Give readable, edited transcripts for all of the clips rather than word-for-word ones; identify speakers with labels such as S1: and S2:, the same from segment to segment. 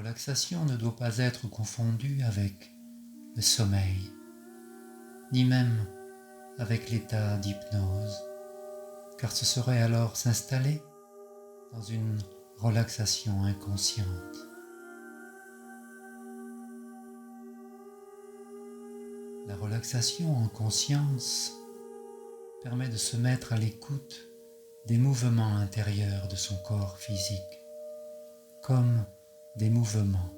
S1: relaxation ne doit pas être confondue avec le sommeil, ni même avec l'état d'hypnose, car ce serait alors s'installer dans une relaxation inconsciente. La relaxation en conscience permet de se mettre à l'écoute des mouvements intérieurs de son corps physique, comme des mouvements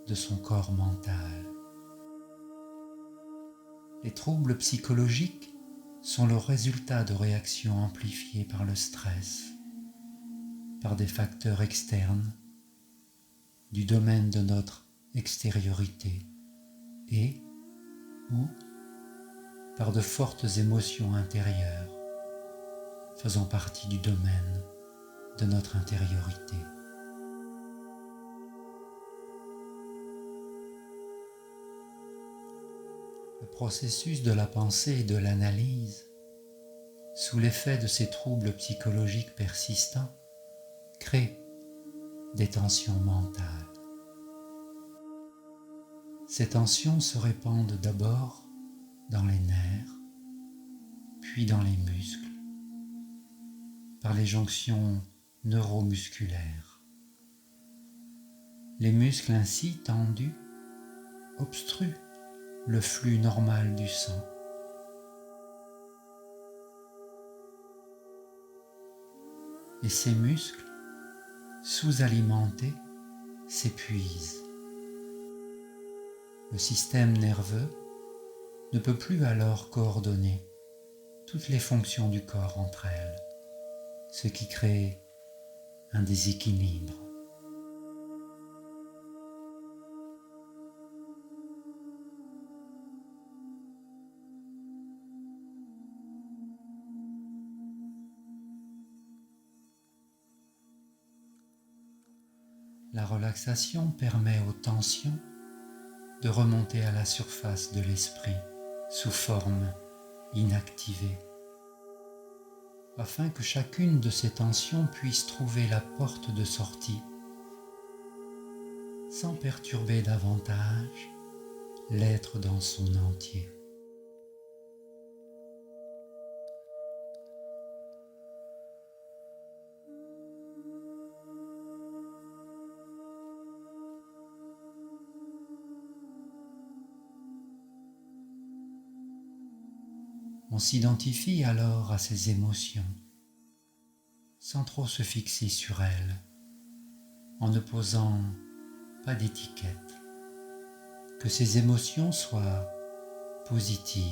S1: de son corps mental. Les troubles psychologiques sont le résultat de réactions amplifiées par le stress, par des facteurs externes, du domaine de notre extériorité et ou par de fortes émotions intérieures faisant partie du domaine de notre intériorité. Le processus de la pensée et de l'analyse, sous l'effet de ces troubles psychologiques persistants, crée des tensions mentales. Ces tensions se répandent d'abord dans les nerfs, puis dans les muscles, par les jonctions neuromusculaires. Les muscles ainsi tendus obstruent le flux normal du sang. Et ces muscles, sous-alimentés, s'épuisent. Le système nerveux ne peut plus alors coordonner toutes les fonctions du corps entre elles, ce qui crée un déséquilibre. La relaxation permet aux tensions de remonter à la surface de l'esprit sous forme inactivée, afin que chacune de ces tensions puisse trouver la porte de sortie sans perturber davantage l'être dans son entier. On s'identifie alors à ces émotions, sans trop se fixer sur elles, en ne posant pas d'étiquette, que ces émotions soient positives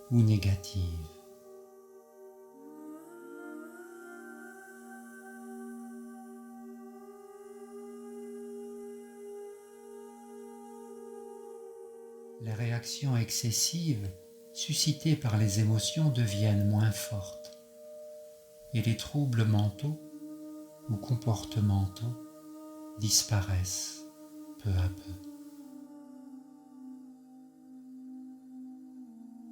S1: ou négatives. Les réactions excessives suscitées par les émotions deviennent moins fortes et les troubles mentaux ou comportementaux disparaissent peu à peu.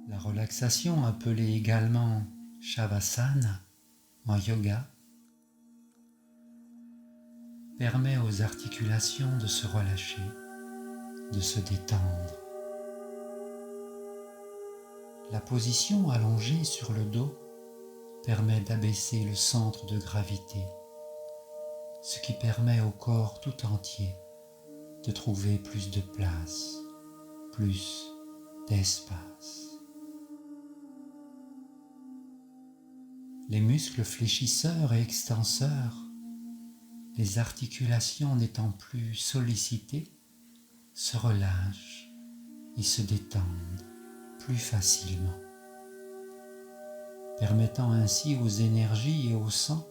S1: La relaxation, appelée également Shavasana en yoga, permet aux articulations de se relâcher, de se détendre. La position allongée sur le dos permet d'abaisser le centre de gravité, ce qui permet au corps tout entier de trouver plus de place, plus d'espace. Les muscles fléchisseurs et extenseurs, les articulations n'étant plus sollicitées, se relâchent et se détendent plus facilement, permettant ainsi aux énergies et au sang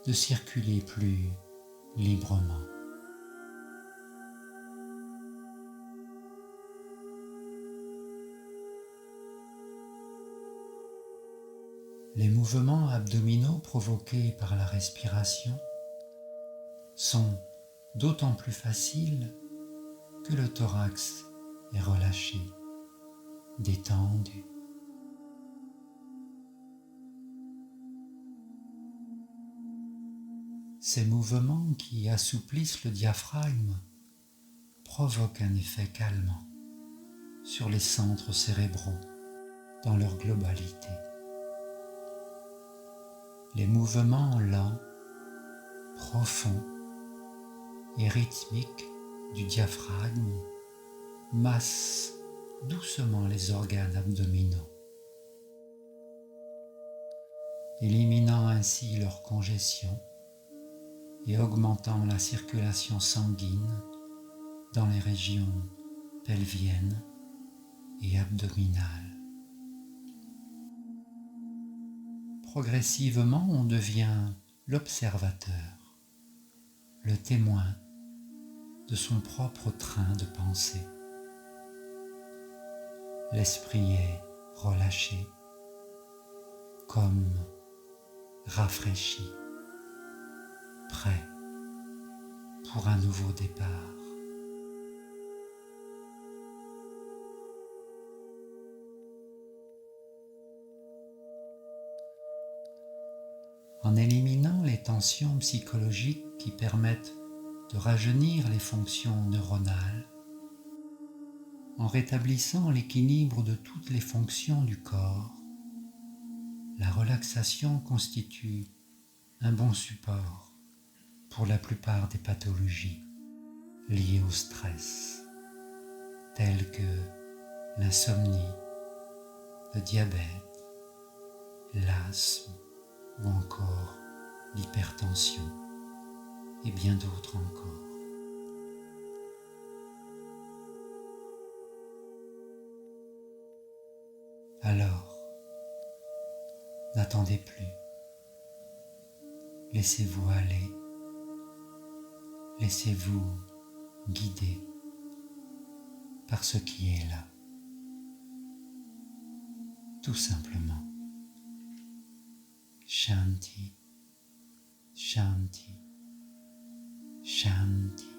S1: de circuler plus librement. Les mouvements abdominaux provoqués par la respiration sont d'autant plus faciles que le thorax est relâché, détendu. Ces mouvements qui assouplissent le diaphragme provoquent un effet calmant sur les centres cérébraux dans leur globalité. Les mouvements lents, profonds et rythmiques du diaphragme massent doucement les organes abdominaux, éliminant ainsi leur congestion et augmentant la circulation sanguine dans les régions pelviennes et abdominales. Progressivement, on devient l'observateur, le témoin de son propre train de pensée. L'esprit est relâché, comme rafraîchi, prêt pour un nouveau départ. En éliminant les tensions psychologiques qui permettent de rajeunir les fonctions neuronales, en rétablissant l'équilibre de toutes les fonctions du corps, la relaxation constitue un bon support pour la plupart des pathologies liées au stress, telles que l'insomnie, le diabète, l'asthme ou encore l'hypertension et bien d'autres encore. Alors, n'attendez plus, laissez-vous aller, laissez-vous guider par ce qui est là, tout simplement. Shanti, Shanti, Shanti.